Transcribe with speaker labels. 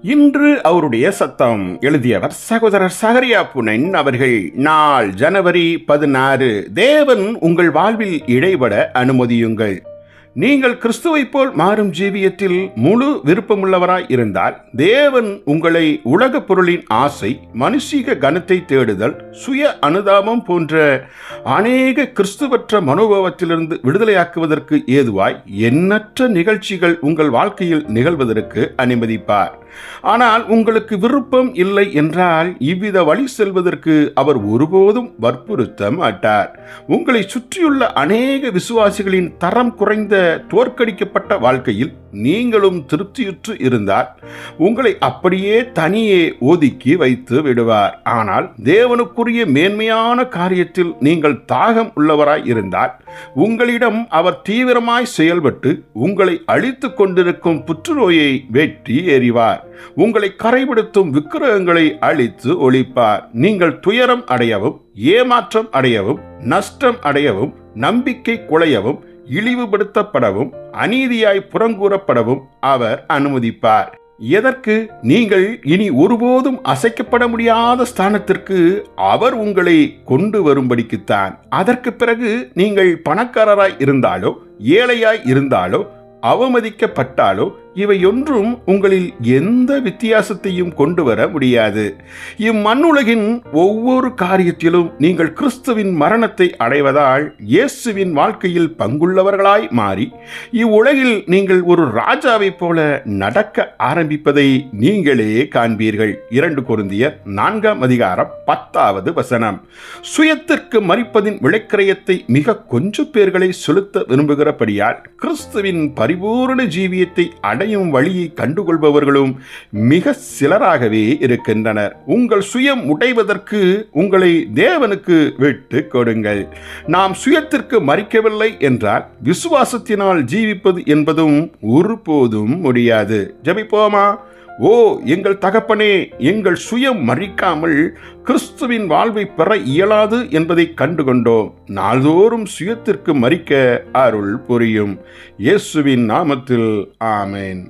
Speaker 1: இன்று அவருடைய சத்தம். எழுதியவர் சகோதரர் சகரியா புனன் அவர்கள். நாள் ஜனவரி 16. தேவன் உங்கள் வாழ்வில் இடைபட அனுமதியுங்கள். நீங்கள் கிறிஸ்துவைப் போல் மாறும் ஜீவியத்தில் முழு விருப்பமுள்ளவராய் இருந்தால், தேவன் உங்களை உலக பொருளின் ஆசை, மனுஷீக கனத்தை தேடுதல், சுய அனுதாபம் போன்ற அநேக கிறிஸ்துவற்ற மனோபாவத்திலிருந்து விடுதலையாக்குவதற்கு ஏதுவாய் எண்ணற்ற நிகழ்ச்சிகள் உங்கள் வாழ்க்கையில் நிகழ்வதற்கு அனுமதிப்பார். ஆனால் உங்களுக்கு விருப்பம் இல்லை என்றால் இவ்வித வழி செல்வதற்கு அவர் ஒருபோதும் வற்புறுத்த மாட்டார். உங்களை சுற்றியுள்ள அநேக விசுவாசிகளின் தரம் குறைந்த தோற்கடிக்கப்பட்ட வாழ்க்கையில் நீங்களும் திருப்தியுற்று இருந்தால் உங்களை அப்படியே தனியே ஒதுக்கி வைத்து விடுவார். ஆனால் தேவனுக்குரிய மேன்மையான காரியத்தில் நீங்கள் தாகம் உள்ளவராய் இருந்தால் உங்களிடம் அவர் தீவிரமாய் செயல்பட்டு உங்களை அழித்து கொண்டிருக்கும் புற்றுநோயை வெட்டி எறிவார். உங்களை கரைபடுத்தும் விக்கிரகங்களை அழித்து ஒழிப்பார். நீங்கள் துயரம் அடையவும், ஏமாற்றம் அடையவும், நஷ்டம் அடையவும், நம்பிக்கை குலையவும், இழிவுபடுத்தப்படவும், அநீதியாய் புறங்கூறப்படவும் அவர் அனுமதிப்பார். எதற்கு? நீங்கள் இனி ஒருபோதும் அசைக்கப்பட முடியாத ஸ்தானத்திற்கு அவர் உங்களை கொண்டு வரும்படிக்குத்தான். அதற்கு பிறகு நீங்கள் பணக்காரராய் இருந்தாலோ, ஏழையாய் இருந்தாலோ, அவமதிக்கப்பட்டாலோ இவையொன்றும் உங்களில் எந்த வித்தியாசத்தையும் கொண்டு வர முடியாது. இம்மண்ணுலகின் ஒவ்வொரு காரியத்திலும் நீங்கள் கிறிஸ்துவின் மரணத்தை அடைவதால் இயேசுவின் வாழ்க்கையில் பங்குள்ளவர்களாய் மாறி இவ்வுலகில் நீங்கள் ஒரு ராஜாவைப் போல நடக்க ஆரம்பிப்பதை நீங்களே காண்பீர்கள். 2 கொரிந்தியர் 4:10. சுயத்திற்கு மரிப்பதின் விலைக்கிரயத்தை மிக கொஞ்சம் பேர்களை செலுத்த விரும்புகிறபடியால் கிறிஸ்துவின் பரிபூர்ண ஜீவியத்தை அடையும் வழியை கண்டுகொள்பவர்களும் மிக சிலராகவே இருக்கின்றனர். உங்கள் சுயம் உடைவதற்கு உங்களை தேவனுக்கு விட்டு கொடுங்கள். நாம் சுயத்திற்கு மரிக்கவில்லை என்றால் விசுவாசத்தினால் ஜீவிப்பது என்பதும் ஒருபோதும் முடியாது. ஜெபிப்போமா? ஓ எங்கள் தகப்பனே, எங்கள் சுயம் மறிக்காமல் கிறிஸ்துவின் வாழ்வை பெற இயலாது என்பதை கண்டுகொண்டோம். நாள்தோறும் சுயத்திற்கு மறிக்க அருள் புரியும். இயேசுவின் நாமத்தில் ஆமென்.